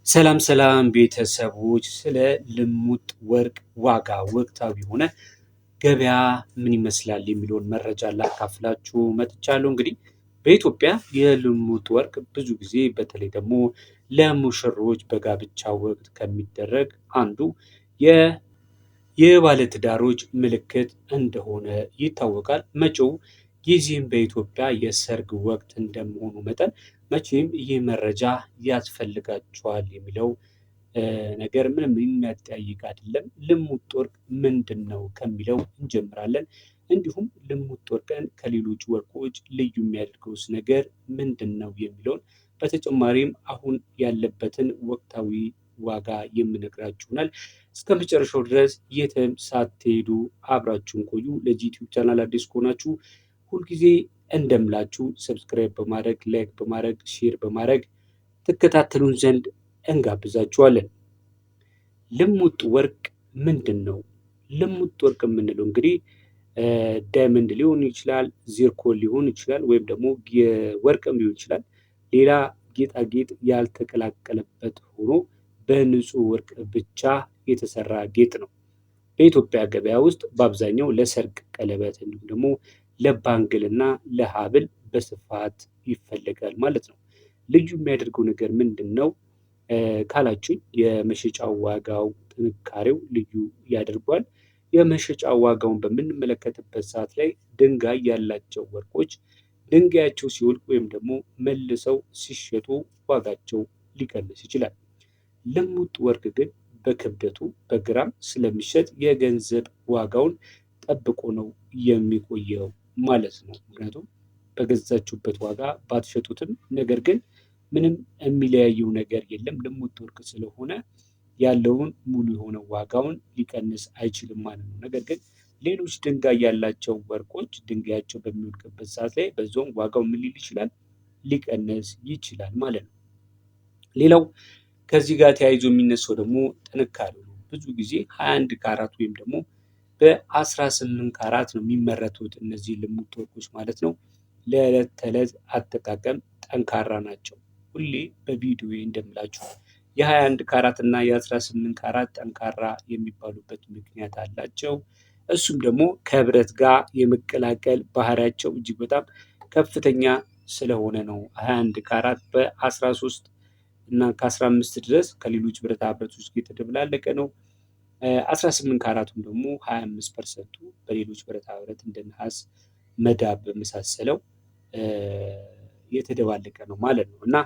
ሰላም ሰላም ቤተሰቦች፣ ስለ ልሙጥ ወርቅ ዋጋ ወቅታዊ ሆነ ገበያ ምን ይመስላል የሚለውን መረጃ ላካፍላችሁ መጥቻለሁ። እንግዲህ በኢትዮጵያ የልሙጥ ወርቅ ብዙ ጊዜ በተለይ ደግሞ ለሙሽሮች በጋብቻ ወቅት ከሚደረግ አንዱ የባለትዳሮች ምልክት እንደሆነ ይታወቃል። መጪው ጊዜም በኢትዮጵያ የሰርግ ወቅት እንደመሆኑ መጠን መቼም ይህ መረጃ ያስፈልጋቸዋል የሚለው ነገር ምንም የሚያጠያይቅ አይደለም። ልሙጥ ወርቅ ምንድን ነው ከሚለው እንጀምራለን። እንዲሁም ልሙጥ ወርቅን ከሌሎች ወርቆች ልዩ የሚያደርገውስ ነገር ምንድን ነው የሚለውን በተጨማሪም አሁን ያለበትን ወቅታዊ ዋጋ የምነግራችሁ ይሆናል። እስከ መጨረሻው ድረስ የትም ሳትሄዱ አብራችሁን ቆዩ። ለዚህ ዩቲዩብ ቻናል አዲስ ከሆናችሁ ሁልጊዜ እንደምላችሁ ሰብስክራይብ በማድረግ ላይክ በማድረግ ሼር በማድረግ ትከታተሉን ዘንድ እንጋብዛችኋለን። ልሙጥ ወርቅ ምንድን ነው? ልሙጥ ወርቅ የምንለው እንግዲህ ዳይመንድ ሊሆን ይችላል፣ ዚርኮን ሊሆን ይችላል፣ ወይም ደግሞ ወርቅም ሊሆን ይችላል። ሌላ ጌጣጌጥ ያልተቀላቀለበት ሆኖ በንጹህ ወርቅ ብቻ የተሰራ ጌጥ ነው። በኢትዮጵያ ገበያ ውስጥ በአብዛኛው ለሰርግ ቀለበት እንዲሁም ደግሞ ለባንግል እና ለሀብል በስፋት ይፈለጋል ማለት ነው። ልዩ የሚያደርገው ነገር ምንድን ነው ካላችሁኝ፣ የመሸጫው ዋጋው ጥንካሬው ልዩ ያደርጓል። የመሸጫ ዋጋውን በምንመለከትበት ሰዓት ላይ ድንጋይ ያላቸው ወርቆች ድንጋያቸው ሲወልቅ ወይም ደግሞ መልሰው ሲሸጡ ዋጋቸው ሊቀንስ ይችላል። ልሙጥ ወርቅ ግን በክብደቱ በግራም ስለሚሸጥ የገንዘብ ዋጋውን ጠብቆ ነው የሚቆየው ማለት ነው። ምክንያቱም በገዛችሁበት ዋጋ ባትሸጡትም፣ ነገር ግን ምንም የሚለያየው ነገር የለም። ልሙጥ ወርቅ ስለሆነ ያለውን ሙሉ የሆነ ዋጋውን ሊቀንስ አይችልም ማለት ነው። ነገር ግን ሌሎች ድንጋይ ያላቸው ወርቆች ድንጋያቸው በሚወድቅበት ሰዓት ላይ በዛውም ዋጋው ምን ሊል ይችላል? ሊቀንስ ይችላል ማለት ነው። ሌላው ከዚህ ጋር ተያይዞ የሚነሳው ደግሞ ጥንካሬው ነው። ብዙ ጊዜ 21 ካራት ወይም ደግሞ በ18 ካራት ነው የሚመረቱት እነዚህ ልሙጥ ወርቆች ማለት ነው። ለዕለት ተዕለት አጠቃቀም ጠንካራ ናቸው። ሁሌ በቪዲዮ እንደምላችሁ የ21 ካራት እና የ18 ካራት ጠንካራ የሚባሉበት ምክንያት አላቸው። እሱም ደግሞ ከብረት ጋር የመቀላቀል ባህሪያቸው እጅግ በጣም ከፍተኛ ስለሆነ ነው። 21 ካራት በ13 እና ከ15 ድረስ ከሌሎች ብረታ ብረቶች ጋር የተደበላለቀ ነው። 18 ካራቱም ደግሞ 25%ቱ በሌሎች ብረታ ብረት እንደ ነሐስ፣ መዳብ በመሳሰለው የተደባለቀ ነው ማለት ነው። እና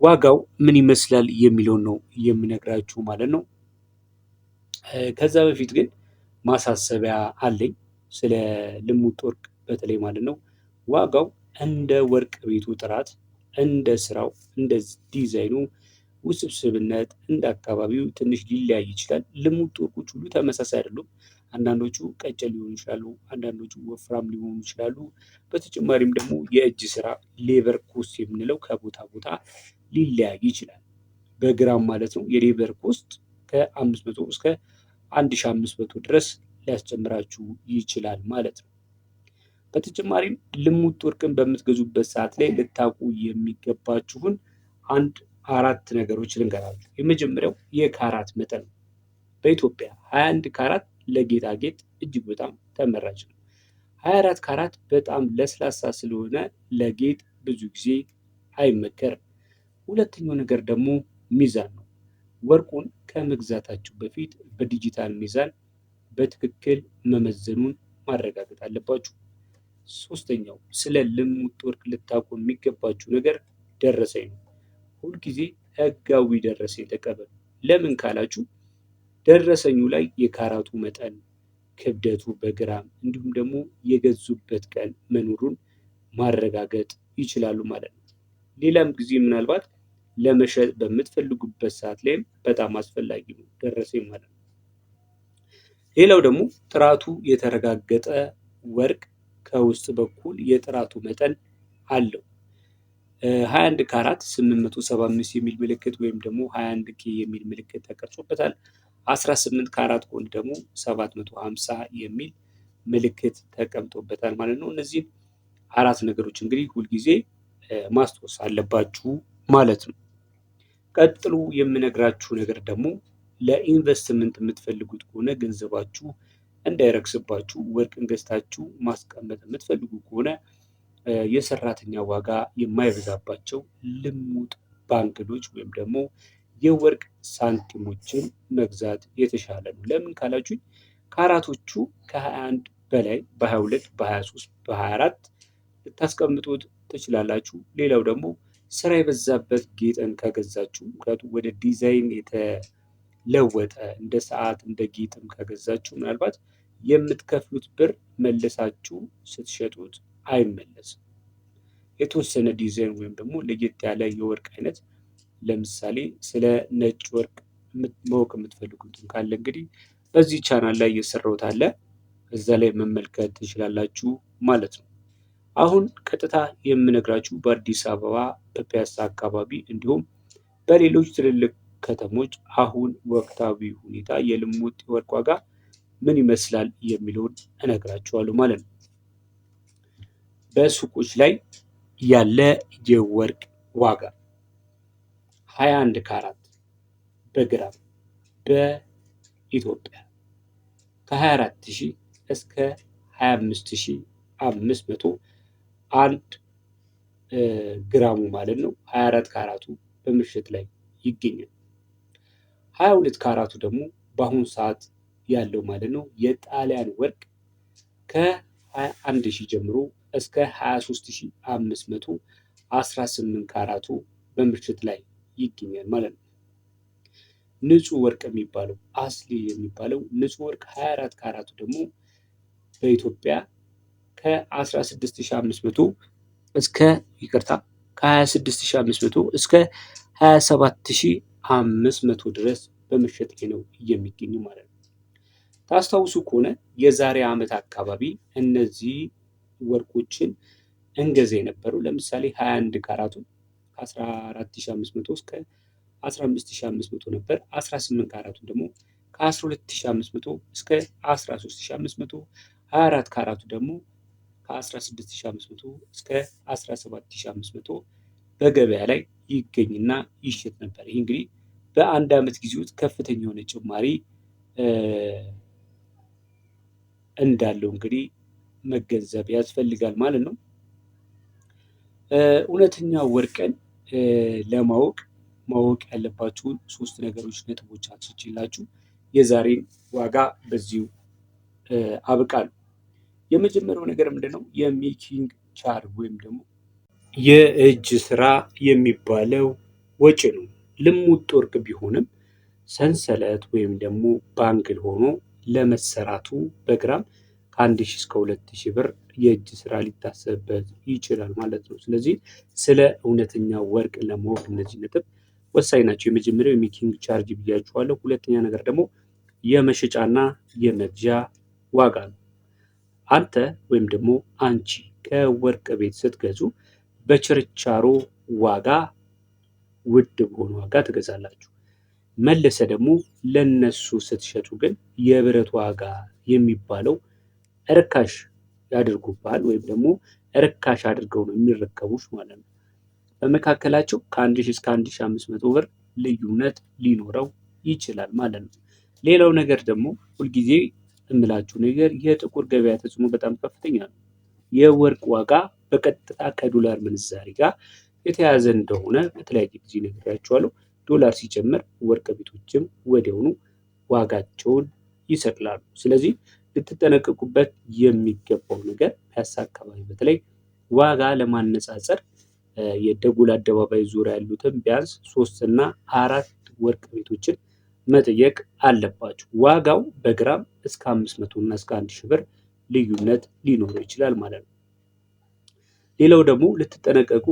ዋጋው ምን ይመስላል የሚለውን ነው የምነግራችሁ ማለት ነው። ከዛ በፊት ግን ማሳሰቢያ አለኝ ስለ ልሙጥ ወርቅ በተለይ ማለት ነው። ዋጋው እንደ ወርቅ ቤቱ ጥራት፣ እንደ ስራው፣ እንደ ዲዛይኑ ውስብስብነት፣ እንደ አካባቢው ትንሽ ሊለያይ ይችላል። ልሙጥ ወርቆች ሁሉ ተመሳሳይ አይደሉም። አንዳንዶቹ ቀጭን ሊሆኑ ይችላሉ፣ አንዳንዶቹ ወፍራም ሊሆኑ ይችላሉ። በተጨማሪም ደግሞ የእጅ ስራ ሌበር ኮስት የምንለው ከቦታ ቦታ ሊለያይ ይችላል። በግራም ማለት ነው። የሌበር ኮስት ከ500 እስከ 1500 ድረስ ሊያስጨምራችሁ ይችላል ማለት ነው። በተጨማሪም ልሙጥ ወርቅን በምትገዙበት ሰዓት ላይ ልታውቁ የሚገባችሁን አራት ነገሮች ልንገራችሁ። የመጀመሪያው የካራት መጠን ነው። በኢትዮጵያ 21 ካራት ለጌጣጌጥ እጅግ በጣም ተመራጭ ነው። 24 ካራት በጣም ለስላሳ ስለሆነ ለጌጥ ብዙ ጊዜ አይመከርም። ሁለተኛው ነገር ደግሞ ሚዛን ነው። ወርቁን ከመግዛታችሁ በፊት በዲጂታል ሚዛን በትክክል መመዘኑን ማረጋገጥ አለባችሁ። ሶስተኛው ስለ ልሙጥ ወርቅ ልታውቁ የሚገባችሁ ነገር ደረሰኝ ነው። ሁልጊዜ ህጋዊ ደረሰኝ ተቀበሉ። ለምን ካላችሁ ደረሰኙ ላይ የካራቱ መጠን፣ ክብደቱ በግራም እንዲሁም ደግሞ የገዙበት ቀን መኖሩን ማረጋገጥ ይችላሉ ማለት ነው። ሌላም ጊዜ ምናልባት ለመሸጥ በምትፈልጉበት ሰዓት ላይም በጣም አስፈላጊ ነው ደረሰኝ ማለት ነው። ሌላው ደግሞ ጥራቱ የተረጋገጠ ወርቅ ከውስጥ በኩል የጥራቱ መጠን አለው። 21 ካራት 875 የሚል ምልክት ወይም ደግሞ 21 ኬ የሚል ምልክት ተቀርጾበታል። 18 ካራት ጎልድ ደግሞ 750 የሚል ምልክት ተቀምጦበታል ማለት ነው። እነዚህ አራት ነገሮች እንግዲህ ሁልጊዜ ማስታወስ አለባችሁ ማለት ነው። ቀጥሎ የምነግራችሁ ነገር ደግሞ ለኢንቨስትመንት የምትፈልጉት ከሆነ ገንዘባችሁ እንዳይረክስባችሁ ወርቅን ገዝታችሁ ማስቀመጥ የምትፈልጉ ከሆነ የሰራተኛ ዋጋ የማይበዛባቸው ልሙጥ ባንክኖች ወይም ደግሞ የወርቅ ሳንቲሞችን መግዛት የተሻለ ነው። ለምን ካላችሁኝ ካራቶቹ ከ21 በላይ በ22 በ23 በ24 ልታስቀምጡት ትችላላችሁ። ሌላው ደግሞ ስራ የበዛበት ጌጥን ከገዛችሁ ምክንያቱም ወደ ዲዛይን የተለወጠ እንደ ሰዓት እንደ ጌጥም ከገዛችሁ ምናልባት የምትከፍሉት ብር መልሳችሁ ስትሸጡት አይመለስም። የተወሰነ ዲዛይን ወይም ደግሞ ለየት ያለ የወርቅ አይነት ለምሳሌ ስለ ነጭ ወርቅ ማወቅ የምትፈልጉትን ካለ እንግዲህ በዚህ ቻናል ላይ እየሰራሁት አለ፣ እዛ ላይ መመልከት ትችላላችሁ ማለት ነው። አሁን ቀጥታ የምነግራችሁ በአዲስ አበባ በፒያሳ አካባቢ እንዲሁም በሌሎች ትልልቅ ከተሞች አሁን ወቅታዊ ሁኔታ የልሙጥ የወርቅ ዋጋ ምን ይመስላል የሚለውን እነግራችኋለሁ ማለት ነው። በሱቆች ላይ ያለ የወርቅ ዋጋ 21 ካራት በግራም በኢትዮጵያ ከ24000 እስከ 25500 አንድ ግራሙ ማለት ነው። 24 ካራቱ በምሽት ላይ ይገኛል። 22 ካራቱ ደግሞ በአሁኑ ሰዓት ያለው ማለት ነው የጣሊያን ወርቅ ከ21000 ጀምሮ እስከ 23500 18 ካራቱ በምሽት ላይ ይገኛል ማለት ነው። ንጹህ ወርቅ የሚባለው አስሊ የሚባለው ንጹህ ወርቅ 24 ካራቱ ደግሞ በኢትዮጵያ ከ16500 እስከ ከ26500 እስከ 27500 ድረስ በምሽት ላይ ነው የሚገኙ ማለት ነው። ታስታውሱ ከሆነ የዛሬ ዓመት አካባቢ እነዚህ ወርቆችን እንገዛ የነበረው ለምሳሌ 21 ካራቱ ከ14500 እስከ 15500 ነበር። 18 ካራቱ ደግሞ ከ12500 እስከ 13500፣ 24 ካራቱ ደግሞ ከ16500 እስከ 17500 በገበያ ላይ ይገኝና ይሸጥ ነበር። ይህ እንግዲህ በአንድ ዓመት ጊዜ ውስጥ ከፍተኛ የሆነ ጭማሪ እንዳለው እንግዲህ መገንዘብ ያስፈልጋል ማለት ነው። እውነተኛ ወርቅን ለማወቅ ያለባችሁን 3 ነገሮች ነጥቦች አንስቼላችሁ የዛሬን ዋጋ በዚሁ አብቃለሁ። የመጀመሪያው ነገር ምንድነው? የሜኪንግ ቻርጅ ወይም ደግሞ የእጅ ስራ የሚባለው ወጪ ነው። ልሙጥ ወርቅ ቢሆንም ሰንሰለት ወይም ደግሞ ባንግል ሆኖ ለመሰራቱ በግራም ከ1000 እስከ 2000 ብር የእጅ ስራ ሊታሰብበት ይችላል ማለት ነው። ስለዚህ ስለ እውነተኛ ወርቅ ለማወቅ እነዚህ ነጥብ ወሳኝ ናቸው። የመጀመሪያው የሜኪንግ ቻርጅ ብያችኋለሁ። ሁለተኛ ነገር ደግሞ የመሸጫና የመግዣ ዋጋ ነው። አንተ ወይም ደግሞ አንቺ ከወርቅ ቤት ስትገዙ በችርቻሮ ዋጋ ውድ በሆነ ዋጋ ትገዛላችሁ። መለሰ ደግሞ ለነሱ ስትሸጡ ግን የብረት ዋጋ የሚባለው ርካሽ ያደርጉባል ወይም ደግሞ ርካሽ አድርገው ነው የሚረከቡሽ ማለት ነው። በመካከላቸው ከ1000 እስከ 1500 ብር ልዩነት ሊኖረው ይችላል ማለት ነው። ሌላው ነገር ደግሞ ሁልጊዜ እምላችሁ ነገር የጥቁር ገበያ ተጽዕኖ በጣም ከፍተኛ ነው። የወርቅ ዋጋ በቀጥታ ከዶላር ምንዛሪ ጋር የተያዘ እንደሆነ በተለያየ ጊዜ ነግራችኋለሁ። ዶላር ሲጨምር ወርቅ ቤቶችም ወዲያውኑ ዋጋቸውን ይሰቅላሉ። ስለዚህ ልትጠነቀቁበት የሚገባው ነገር ፒያሳ አካባቢ በተለይ ዋጋ ለማነጻጸር የደጎል አደባባይ ዙሪያ ያሉትን ቢያንስ 3 እና 4 ወርቅ ቤቶችን መጠየቅ አለባችሁ። ዋጋው በግራም እስከ 500 እና እስከ 1000 ብር ልዩነት ሊኖረው ይችላል ማለት ነው። ሌላው ደግሞ ልትጠነቀቁ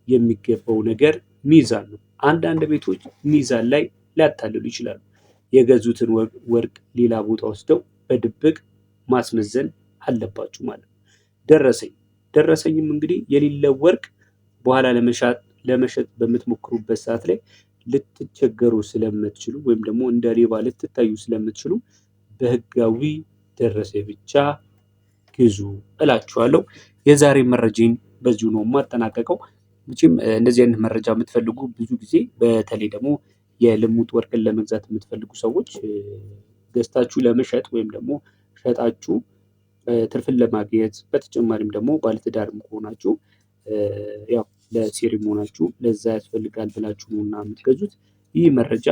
የሚገባው ነገር ሚዛን ነው። አንዳንድ ቤቶች ሚዛን ላይ ሊያታልሉ ይችላሉ። የገዙትን ወርቅ ሌላ ቦታ ወስደው በድብቅ ማስመዘን አለባችሁ ማለት ነው። ደረሰኝም እንግዲህ የሌለ ወርቅ በኋላ ለመሸጥ በምትሞክሩበት ሰዓት ላይ ልትቸገሩ ስለምትችሉ ወይም ደግሞ እንደ ሌባ ልትታዩ ስለምትችሉ በህጋዊ ደረሰኝ ብቻ ግዙ እላችኋለሁ። የዛሬ መረጃን በዚሁ ነው የማጠናቀቀው። መቼም እንደዚህ አይነት መረጃ የምትፈልጉ ብዙ ጊዜ በተለይ ደግሞ የልሙጥ ወርቅን ለመግዛት የምትፈልጉ ሰዎች ገዝታችሁ ለመሸጥ ወይም ደግሞ ሸጣችሁ ትርፍን ለማግኘት በተጨማሪም ደግሞ ባለትዳርም ከሆናችሁ ያው ለሴሪሞናችሁ ለዛ ያስፈልጋል ብላችሁ ነውና የምትገዙት። ይህ መረጃ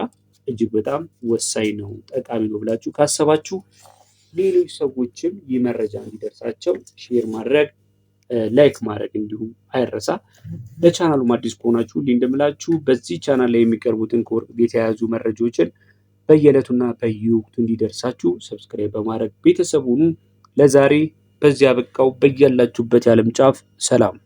እጅግ በጣም ወሳኝ ነው፣ ጠቃሚ ነው ብላችሁ ካሰባችሁ ሌሎች ሰዎችም ይህ መረጃ እንዲደርሳቸው ሼር ማድረግ ላይክ ማድረግ እንዲሁም አይረሳ። ለቻናሉም አዲስ ከሆናችሁ ሁሌ እንደምላችሁ በዚህ ቻናል ላይ የሚቀርቡትን ከወርቅ ጋር የተያያዙ መረጃዎችን በየዕለቱና በየወቅቱ እንዲደርሳችሁ ሰብስክራይብ በማድረግ ቤተሰብ ሁኑ። ለዛሬ በዚያ በቃው። በያላችሁበት የዓለም ጫፍ ሰላም